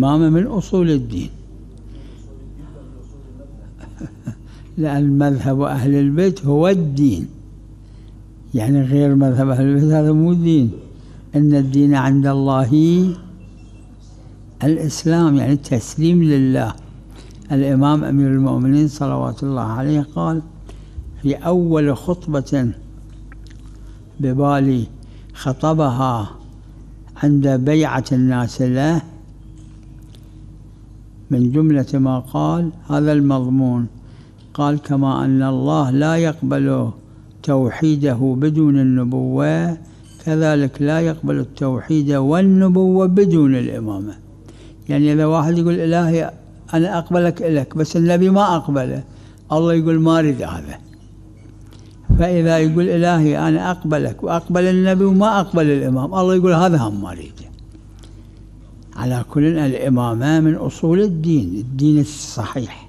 الإمامة من أصول الدين. لأن مذهب أهل البيت هو الدين، يعني غير مذهب أهل البيت هذا مو دين. إن الدين عند الله الإسلام، يعني التسليم لله. الإمام أمير المؤمنين صلوات الله عليه قال في أول خطبة ببالي خطبها عند بيعة الناس له، من جملة ما قال هذا المضمون، قال: كما أن الله لا يقبل توحيده بدون النبوة، كذلك لا يقبل التوحيد والنبوة بدون الإمامة. يعني إذا واحد يقول إلهي أنا أقبلك إليك بس النبي ما أقبله، الله يقول ما أريد هذا. فإذا يقول إلهي أنا أقبلك وأقبل النبي وما أقبل الإمام، الله يقول هذا هم ما أريده. على كل الإمامة من أصول الدين، الدين الصحيح.